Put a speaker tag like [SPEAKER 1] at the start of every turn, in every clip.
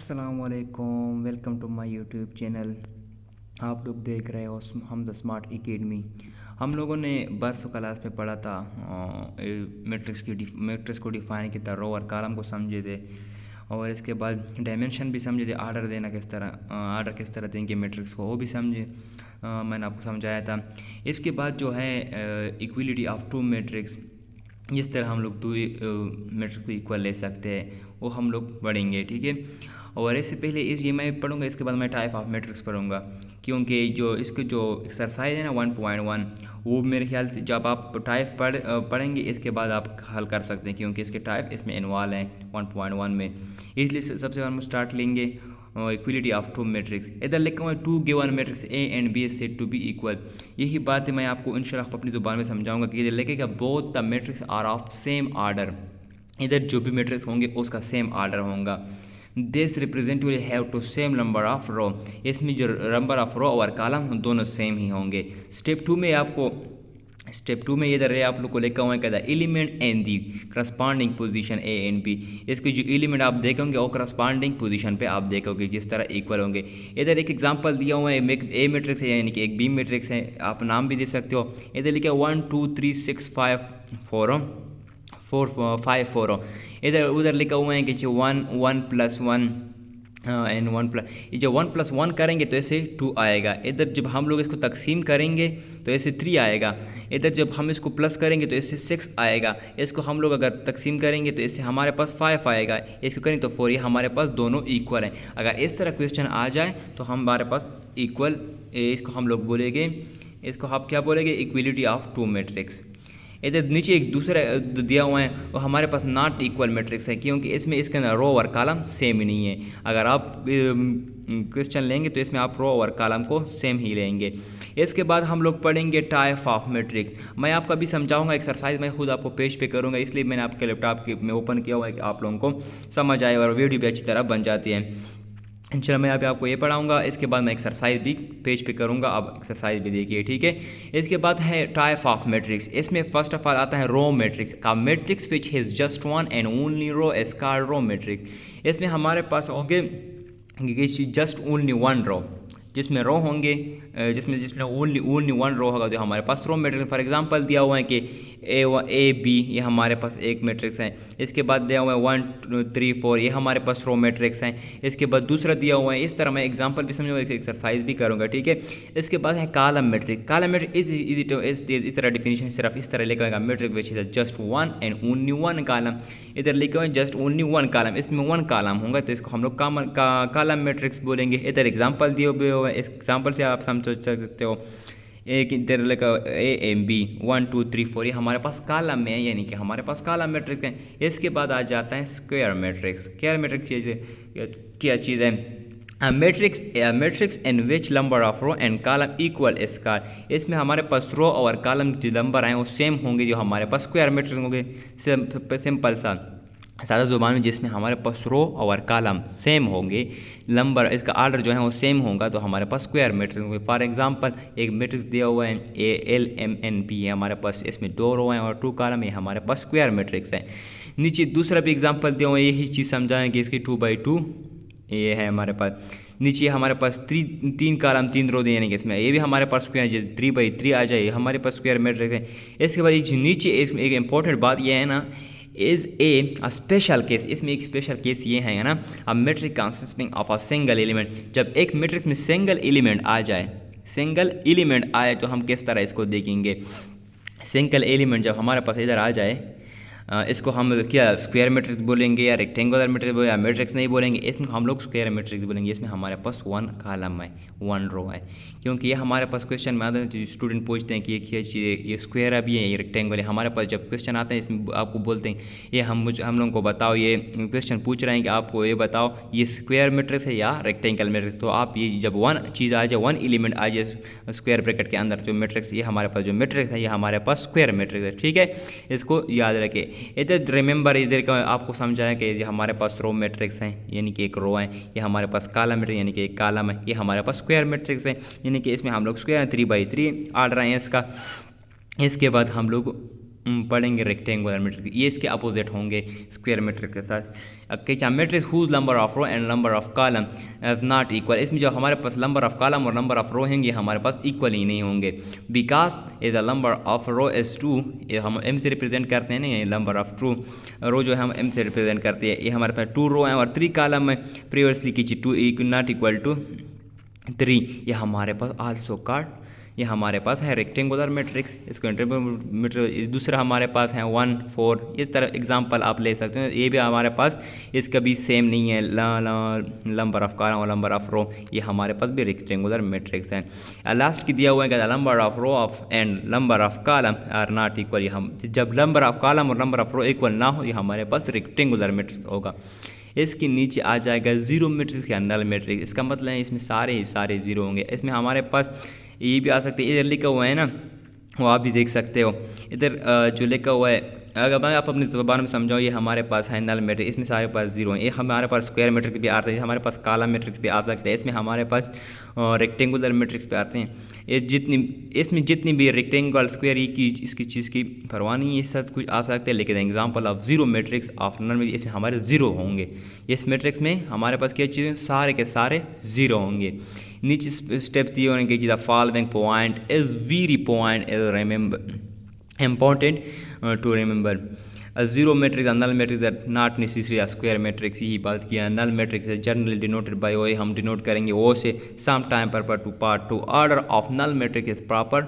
[SPEAKER 1] अस्सलामुअलैकुम, welcome to my YouTube channel. आप लोग देख रहे हो हम द स्मार्ट एकेडमी। हम लोगों ने बर्स क्लास में पढ़ा था मैट्रिक्स को डिफाइन किया था, रो और कॉलम को समझे थे, और इसके बाद डायमेंशन भी समझे थे, आर्डर देना किस तरह, आर्डर किस तरह देंगे मैट्रिक्स को वो भी समझे। मैंने आपको समझाया था। इसके बाद जो है इक्वलिटी ऑफ टू मैट्रिक्स, जिस तरह हम लोग दो मैट्रिक्स को इक्वल ले सकते हैं वो हम लोग पढ़ेंगे, ठीक है। और इससे पहले ये मैं पढ़ूंगा, इसके बाद मैं टाइप ऑफ मैट्रिक्स पढ़ूंगा, क्योंकि जो इसके जो एक्सरसाइज है ना 1.1, वो मेरे ख्याल से जब आप टाइप पढ़ेंगे इसके बाद आप हल कर सकते हैं, क्योंकि इसके टाइप इसमें इन्वॉल्व हैं 1.1 में। इसलिए सबसे हम स्टार्ट लेंगे इक्वलिटी ऑफ टू मैट्रिक्स। इधर लिखा हुआ है two given matrix A and B is said to be equal. यही बात मैं आपको इंशाल्लाह अपनी ज़ुबान में समझाऊंगा कि इधर लिखेगा both the matrix are of same order. इधर जो भी मैट्रिक्स होंगे उसका सेम आर्डर होगा। This represent will have to same number of row. इसमें जो नंबर ऑफ रो और कॉलम दोनों सेम ही होंगे। स्टेप टू में इधर है आप लोग को लिखा हुआ है कहता है element and the corresponding position A and B. इसके जो एलिमेंट आप देखोगे वो करस्पॉन्डिंग पोजीशन पे आप देखोगे जिस तरह इक्वल होंगे। इधर एक एग्जांपल दिया हुआ है, ए मैट्रिक्स है यानी कि एक बी मैट्रिक्स है, आप नाम भी दे सकते हो। इधर लिखा 1 2 3 6 5 4 5 4। इधर उधर लिखा हुआ है कि 1 1 + 1 एंड 1 प्लस, ये जब 1 + 1 करेंगे तो ऐसे 2 आएगा। इधर जब हम लोग इसको तकसीम करेंगे तो ऐसे 3 आएगा। इधर जब हम इसको प्लस करेंगे तो ऐसे 6 आएगा। इसको हम लोग अगर तकसीम करेंगे तो इससे हमारे पास 5 आएगा। इसको करेंगे तो 4। ये हमारे पास दोनों इक्वल हैं। अगर इस तरह क्वेश्चन आ जाए तो हमारे पास इक्वल, इसको हम लोग बोलेंगे, इसको आप क्या बोलेंगे, इक्वलिटी ऑफ टू मैट्रिक्स। इधर नीचे एक दूसरा दिया हुआ है वो हमारे पास नॉट इक्वल मैट्रिक्स है, क्योंकि इसमें इसके अंदर रो और कॉलम सेम ही नहीं है। अगर आप क्वेश्चन लेंगे तो इसमें आप रो और कॉलम को सेम ही लेंगे। इसके बाद हम लोग पढ़ेंगे टाइप ऑफ मैट्रिक्स। मैं आपको अभी समझाऊंगा, एक्सरसाइज मैं खुद आपको पेज पे करूंगा, इसलिए मैंने आपके लैपटॉप में ओपन किया हुआ है कि आप लोगों को समझ आए और वीडियो भी अच्छी तरह बन जाती है। इंशाल्लाह मैं अभी आपको ये पढ़ाऊंगा, इसके बाद मैं एक्सरसाइज भी पेज पे करूंगा, आप एक्सरसाइज भी देखिए, ठीक है। इसके बाद है टाइप ऑफ मैट्रिक्स। इसमें फर्स्ट ऑफ ऑल आता है रो मैट्रिक्स का matrix which has just one and only row is called row matrix. इसमें हमारे पास होंगे जस्ट ओनली वन रो, जिसमें रो होंगे, जिसमें ओनली वन रो होगा जो हमारे पास रो मैट्रिक्स। फॉर एग्जांपल दिया हुआ है कि ए बी, ये हमारे पास एक मैट्रिक्स है। इसके बाद दिया हुआ है 1 2 3 4, ये हमारे पास रो मैट्रिक्स हैं। इसके बाद दूसरा दिया हुआ है, इस तरह मैं एग्जांपल भी समझूंगा, एक्सरसाइज भी करूंगा, ठीक है। इसके बाद है कॉलम मैट्रिक्स। कॉलम मैट्रिक्स इस तरह डिफिनीशन सिर्फ इस तरह लिखा होगा, matrix which is just one and only one column. इधर लिखा हुआ है जस्ट ओनली वन कॉलम, इसमें वन कॉलम होगा तो इसको हम लोग कॉलम मैट्रिक्स बोलेंगे। इधर एग्जाम्पल दिए हुए हुआ है, इस एग्जाम्पल से आप समझ सकते हो। एक इधर लगा ए एम बी 1 2 3 4, ये हमारे पास कॉलम में है, यानी कि हमारे पास कॉलम मैट्रिक्स है। इसके बाद आ जाता है स्क्वायर मैट्रिक्स। स्क्वायर मैट्रिक्स क्या चीज़ है, matrix in which number of row and column equal square. इसमें हमारे पास रो और कॉलम जो नंबर आए वो सेम होंगे जो हमारे पास स्क्वायर मैट्रिक्स होंगे। सिंपल सा सादा ज़ुबान में, जिसमें हमारे पास रो और कॉलम सेम होंगे, नंबर इसका आर्डर जो है वो सेम होगा तो हमारे पास स्क्वायर मैट्रिक्स होंगे। फॉर एग्जांपल एक मैट्रिक्स दिया हुआ है ALMNP, है हमारे पास, इसमें 2 रो हैं और 2 कॉलम, ये हमारे पास स्क्वायर मैट्रिक्स है। नीचे दूसरा भी एग्जांपल दिया हुआ है, यही चीज़ समझाएं कि इसकी 2/2 ये है हमारे पास। नीचे हमारे पास 3 कॉलम 3 रो, यानी कि इसमें ये भी हमारे पास स्क्वायर 3/3 आ जाए, हमारे पास स्क्वायर मैट्रिक्स है। इसके बाद नीचे इसमें एक इंपॉर्टेंट बात यह है ना, इज़ ए स्पेशल केस। इसमें एक स्पेशल केस ये है ना, a matrix consisting of a single element. जब एक मैट्रिक्स में सिंगल एलिमेंट आए तो हम किस तरह इसको देखेंगे। सिंगल एलिमेंट जब हमारे पास इधर आ जाए, इसको हम क्या स्क्वायर मैट्रिक्स बोलेंगे या रेक्टेंगुलर मैट्रिक्स बोलेंगे या मैट्रिक्स नहीं बोलेंगे, इसमें हम लोग स्क्वायर मैट्रिक्स बोलेंगे। इसमें हमारे पास 1 कॉलम है 1 रो है, क्योंकि ये हमारे पास क्वेश्चन में आता है, स्टूडेंट पूछते हैं कि ये क्या चीज़, ये स्क्वायर है भी है, ये रेक्टेंगल है। हमारे पास जब क्वेश्चन आते हैं इसमें आपको बोलते हैं ये हम लोगों को बताओ, ये क्वेश्चन पूछ रहे हैं कि आपको ये बताओ ये स्क्वायर मैट्रिक्स है या रेक्टेंगल मैट्रिक्स। तो आप ये जब वन चीज़ आ जाए, 1 एलिमेंट आ जाए स्क्वायर ब्रैकेट के अंदर जो मैट्रिक्स, ये हमारे पास जो मैट्रिक्स है ये हमारे पास स्क्वायर मैट्रिक्स है, ठीक है। इसको याद रखें। इधर इधर का आपको समझाया कि ये हमारे पास रो मैट्रिक्स हैं, यानी कि एक रो है। ये हमारे पास कॉलम मैट्रिक्स, यानी कि एक कॉलम है। ये हमारे पास स्क्वायर मैट्रिक्स है, यानी कि इसमें हम लोग स्क्वायर 3/3 आर्डर है इसका। इसके बाद हम लोग पढ़ेंगे रेक्टेंगुलर मैट्रिक्स, ये इसके अपोजिट होंगे स्क्वायर मैट्रिक्स के साथ। क्या matrix whose number of row and number of column is not equal, इसमें जो हमारे पास नंबर ऑफ कॉलम और नंबर ऑफ रो होंगे हमारे पास इक्वल ही नहीं होंगे। Because is the number of row is 2, हम एम से रिप्रेजेंट करते हैं ना, ये नंबर ऑफ ट्रू रो जो है हम एम से रिप्रेजेंट करते हैं। ये हमारे पास 2 रो हैं और 3 कॉलम है, प्रीवियसली की 2 नॉट इक्वल टू 3, ये हमारे पास आल्सो कॉल्ड, ये हमारे पास है रेक्टेंगुलर मैट्रिक्स। इसको दूसरा हमारे पास है 1 4, इस तरह एग्जांपल आप ले सकते हैं। ये भी हमारे पास इसका भी सेम नहीं है, नंबर ऑफ कॉलम और नंबर ऑफ रो, ये हमारे पास भी रेक्टेंगुलर मैट्रिक्स है। लास्ट की दिया हुआ है कि number of row of and number of column are not equal, ये हम जब नंबर ऑफ कॉलम और नंबर ऑफ रो इक्वल ना हो, ये हमारे पास रेक्टेंगुलर मैट्रिक्स होगा। इसके नीचे आ जाएगा जीरो मैट्रिक्स या नल मैट्रिक्स, इसका मतलब है इसमें सारे जीरो होंगे। इसमें हमारे पास ये भी आ सकते हैं, इधर लिखा हुआ है ना, वो आप भी देख सकते हो। इधर जो लिखा हुआ है, अगर मैं आप अपनी ज़ुबान में समझाओ, ये हमारे पास है नल मैट्रिक्स, इसमें सारे पास जीरो हैं। ये हमारे पास स्क्वायर मैट्रिक्स भी आ सकते हैं, हमारे पास कॉलम मैट्रिक्स भी आ सकते हैं, इसमें हमारे पास रेक्टेंगुलर मैट्रिक्स पे आते हैं। इसमें जितनी भी रेक्टेंगल स्क्वायर की इसकी चीज़ की परवाह नहीं है, ये सब कुछ आ सकते हैं। लेकिन example of zero matrix of null में इसमें हमारे जीरो होंगे। इस मैट्रिक्स में हमारे पास क्या चीज़ें, सारे के सारे जीरो होंगे। नीचे स्टेप्स दिए होने की following point is very point is remember important to remember. Zero matrix null matrix are not necessary square matrix, यही बात किया। Null matrix generally denoted by O, हम डिनोट करेंगे ओ से। सम टाइम पर to part two order of null matrix is proper,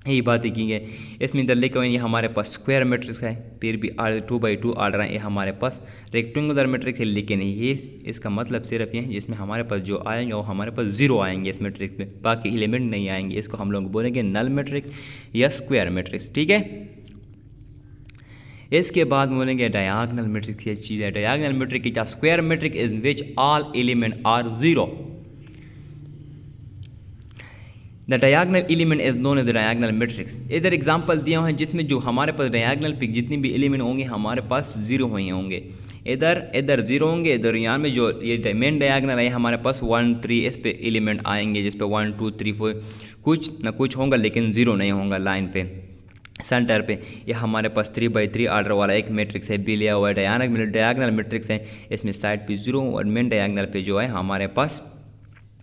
[SPEAKER 1] यही बातें की गई। इसमें इधर लिखा हुआ ये हमारे पास स्क्वायर मैट्रिक्स है, फिर भी 2/2 ऑर्डर है, ये हमारे पास रेक्टेंगुलर मैट्रिक्स है। लेकिन ये इसका मतलब सिर्फ ये है जिसमें हमारे पास जो आएंगे वो हमारे पास जीरो आएंगे इस मैट्रिक्स में, बाकी एलिमेंट नहीं आएंगे। इसको हम लोग बोलेंगे नल मैट्रिक्स या स्क्वायर मैट्रिक्स, ठीक है। इसके बाद बोलेंगे डायगोनल मैट्रिक्स, ये चीज़ है डायगोनल मैट्रिक्स क्या, square matrix in which all element are zero. The diagonal element is known as the diagonal matrix. इधर एग्जांपल दिया हुआ है जिसमें जो हमारे पास डायगोनल पे जितनी भी एलिमेंट होंगे हमारे पास जीरो हुए होंगे। इधर जीरो होंगे, इधर यहाँ में जो ये मेन डायगोनल है हमारे पास 1 3 इस पे एलिमेंट आएंगे, जिस पे 1 2 3 4 कुछ ना कुछ होगा, लेकिन जीरो नहीं होगा लाइन पे सेंटर पे। ये हमारे पास 3/3 ऑर्डर वाला एक मैट्रिक्स है, बी लिया हुआ है। डायगोनल मैट्रिक्स है, इसमें साइड पे जीरो और मेन डायगोनल पे जो है हमारे पास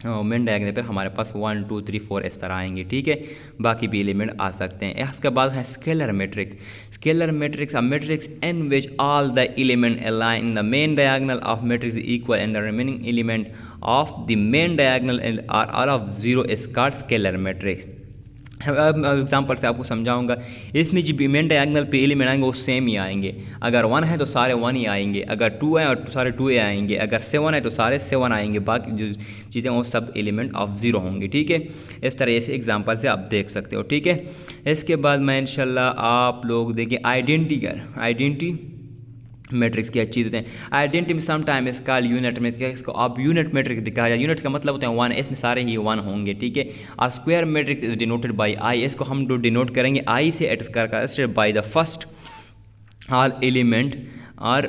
[SPEAKER 1] मेन डायगोनल पे हमारे पास 1 2 3 4 इस तरह आएंगे, ठीक है। बाकी भी एलिमेंट आ सकते हैं। इसके बाद है scalar matrix. Scalar matrix a matrix in which all the element align in the main diagonal of matrix equal and the remaining element of the main diagonal are all of zero is called scalar matrix. अब example से आपको समझाऊंगा। इसमें जो भी main diagonal पे element आएंगे वो सेम ही आएंगे। अगर 1 है तो सारे 1 ही आएंगे, अगर 2 है और सारे 2 ही आएंगे, अगर 7 है तो सारे 7 आएंगे, बाकी जो चीज़ें वो सब एलिमेंट ऑफ जीरो होंगे, ठीक है। इस तरह से एग्जांपल से आप देख सकते हो, ठीक है। इसके बाद मैं इंशाल्लाह आप लोग देखिए आइडेंटिटी मैट्रिक्स की चीज़ होते हैं। Identity some time is called unit matrix, इसको आप यूनिट मैट्रिक्स भी कहा जाए। यूनिट का मतलब होता है 1, इसमें सारे ही 1 होंगे, ठीक है। और square matrix is denoted by I, इसको हम डिनोट करेंगे आई से एट कर by the first all element are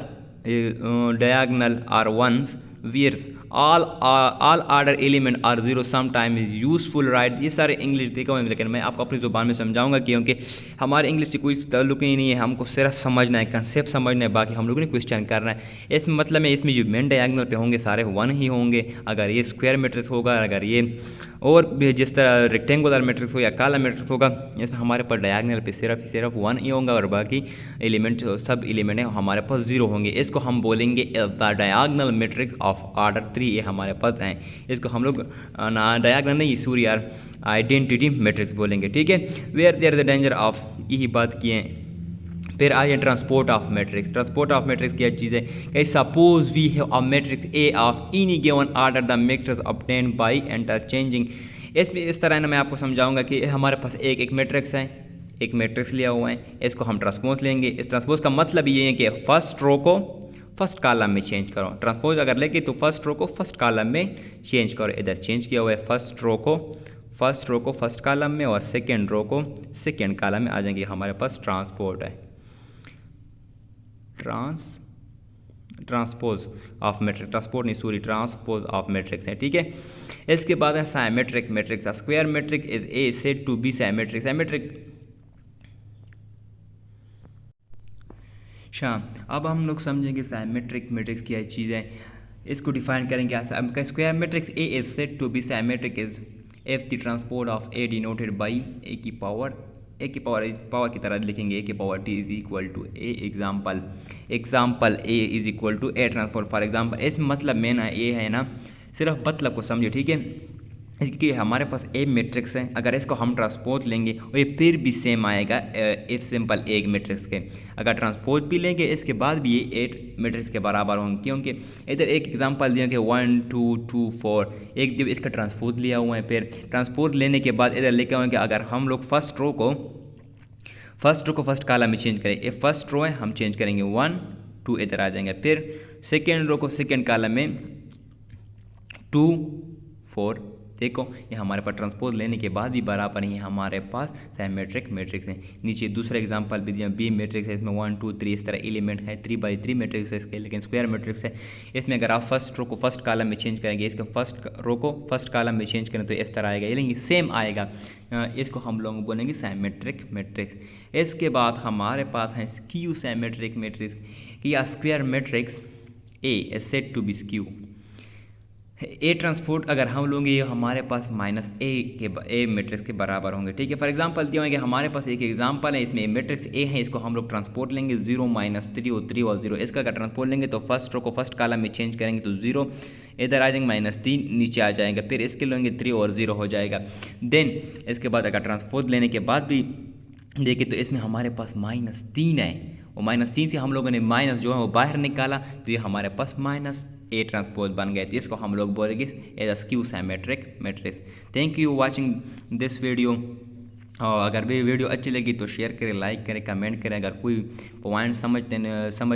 [SPEAKER 1] diagonal are ones where's all order element are zero some time is useful right. ये सारे इंग्लिश देखा हुआ है, लेकिन मैं आपको अपनी ज़ुबान में समझाऊंगा क्योंकि हमारे इंग्लिश से कोई ताल्लुक ही नहीं है, हमको सिर्फ समझना है, कंसेप्ट समझना है, बाकी हम लोगों ने क्वेश्चन करना है। इसमें मतलब है इसमें जो मेन डायगोनल पे होंगे सारे 1 ही होंगे। अगर ये स्क्वायर मैट्रिक्स होगा, अगर ये और भी जिस तरह रेक्टेंगुलर मैट्रिक्स हो या कॉलम मैट्रिक्स होगा, इसमें हमारे पास डायगोनल पे सिर्फ 1 ही होगा और बाकी एलिमेंट सब एलिमेंट है हमारे पास जीरो होंगे। इसको हम बोलेंगे the diagonal matrix of order 3, ये हमारे पास हैं। इसको हम लोग डायगोनल नहीं सूर्य यार आइडेंटिटी मैट्रिक्स बोलेंगे, ठीक है। Where there the danger of, यही बात किए। फिर आइए transport of matrix. Transport of matrix क्या चीज़ है कि suppose we have a matrix A of any given order the matrix obtained by interchanging. इसमें इस तरह ना मैं आपको समझाऊंगा कि हमारे पास एक मैट्रिक्स है, एक मैट्रिक्स लिया हुआ है, इसको हम ट्रांसपोज लेंगे। इस ट्रांसपोज का मतलब ये है कि फर्स्ट रो को फर्स्ट कॉलम में चेंज करो। ट्रांसपोज अगर लेके तो फर्स्ट रो को फर्स्ट कॉलम में चेंज करो। इधर चेंज किया हुआ है, फर्स्ट रो को फर्स्ट कॉलम में और सेकेंड रो को सेकेंड कॉलम में आ जाएंगे। हमारे पास ट्रांसपोर्ट है, ट्रांसपोज ऑफ मैट्रिक्स, ट्रांसपोर्ट नहीं सॉरी ट्रांसपोज ऑफ मैट्रिक्स है, ठीक है। इसके बाद है symmetric matrix. Square matrix is A said to be symmetric. Symmetric अच्छा, अब हम लोग समझेंगे साइमेट्रिक मैट्रिक्स क्या चीज़ है, इसको डिफाइन करेंगे। अब square matrix A is said to be symmetric is if the transport of A denoted by A की पावर की तरह लिखेंगे, ए की power T is equal to A example A is equal to A transport. For example इसमें मतलब main ए है ना, सिर्फ मतलब को समझे, ठीक है। इसके हमारे पास ए मैट्रिक्स है, अगर इसको हम ट्रांसपोज लेंगे और ये फिर भी सेम आएगा इफ सिंपल ए मैट्रिक्स के। अगर ट्रांसपोज भी लेंगे इसके बाद भी ये 8 मैट्रिक्स के बराबर होंगे, क्योंकि इधर एक एग्जांपल दिया कि 1 2 2 4, एक जब इसका ट्रांसपोज लिया हुआ है, फिर ट्रांसपोज लेने के बाद इधर लिखा हुआ है कि अगर हम लोग फर्स्ट रो को फर्स्ट कॉलम में चेंज करें, ये फर्स्ट रो है हम चेंज करेंगे 1 2 इधर आ जाएंगे, फिर सेकेंड रो को सेकेंड कॉलम में 2 4। देखो ये हमारे पास ट्रांसपोज लेने के बाद भी बराबर ही हमारे पास साइमेट्रिक मैट्रिक्स है। नीचे दूसरा एग्जांपल भी दिया, बी मैट्रिक्स है, इसमें 1 2 3 इस तरह एलिमेंट है, 3 बाई 3 मैट्रिक्स है इसके, लेकिन स्क्वायर मैट्रिक्स है। इसमें अगर आप फर्स्ट रो को फर्स्ट कॉलम में चेंज करेंगे, इसके फर्स्ट रो को फर्स्ट कॉलम में चेंज करें तो इस तरह आएगा, लेकिन सेम आएगा। इसको हम लोग बोलेंगे साइमेट्रिक मैट्रिक्स। इसके बाद हमारे पास है स्क्यू साइमेट्रिक मैट्रिक्स या square matrix A is said to be skew. A transport अगर हम लोग ये हमारे पास माइनस ए मैट्रिक्स के बराबर होंगे, ठीक है। फॉर एग्जांपल दिया होंगे हमारे पास एक एग्जांपल है, इसमें मैट्रिक्स ए है, इसको हम लोग ट्रांसपोर्ट लेंगे 0 -3 और 3 और 0। इसका अगर ट्रांसपोर्ट लेंगे तो फर्स्ट रो को फर्स्ट कॉलम में चेंज करेंगे तो 0 इधर आ जाएंगे, -3 नीचे आ जाएगा, फिर इसके लेंगे 3 और 0 हो जाएगा। देन इसके बाद अगर ट्रांसपोर्ट लेने के बाद भी देखिए तो इसमें हमारे पास -3 है, और -3 से हम लोगों ने माइनस जो है वो बाहर निकाला तो ये हमारे पास -A ट्रांसपोज बन गए, तो इसको हम लोग बोलेंगे as a skew symmetric matrix. Thank you watching this video. और अगर भी वीडियो अच्छी लगी तो शेयर करें, लाइक करें, कमेंट करें। अगर कोई पॉइंट समझ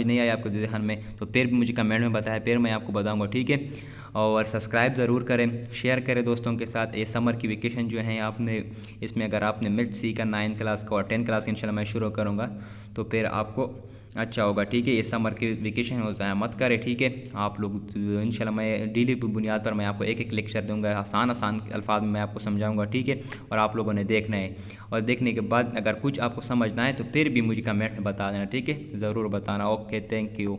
[SPEAKER 1] नहीं आया आपको ध्यान में तो फिर भी मुझे कमेंट में बताएं, फिर मैं आपको बताऊंगा, ठीक है। और सब्सक्राइब ज़रूर करें, शेयर करें दोस्तों के साथ। ये समर की वेकेशन जो है आपने इसमें अगर आपने मैथ सीखा 9th क्लास का और 10th क्लास इंशाल्लाह मैं शुरू करूँगा तो फिर आपको अच्छा होगा, ठीक है। ये समर की वेकेशन हो जाए मत करें, ठीक है। आप लोग इंशाल्लाह मैं डेली बुनियाद पर मैं आपको एक एक लेक्चर दूंगा, आसान अल्फाज में मैं आपको समझाऊंगा, ठीक है। और आप लोगों ने देखना है, और देखने के बाद अगर कुछ आपको समझना है तो फिर भी मुझे कमेंट में बता देना, ठीक है, ज़रूर बताना। Okay, thank you.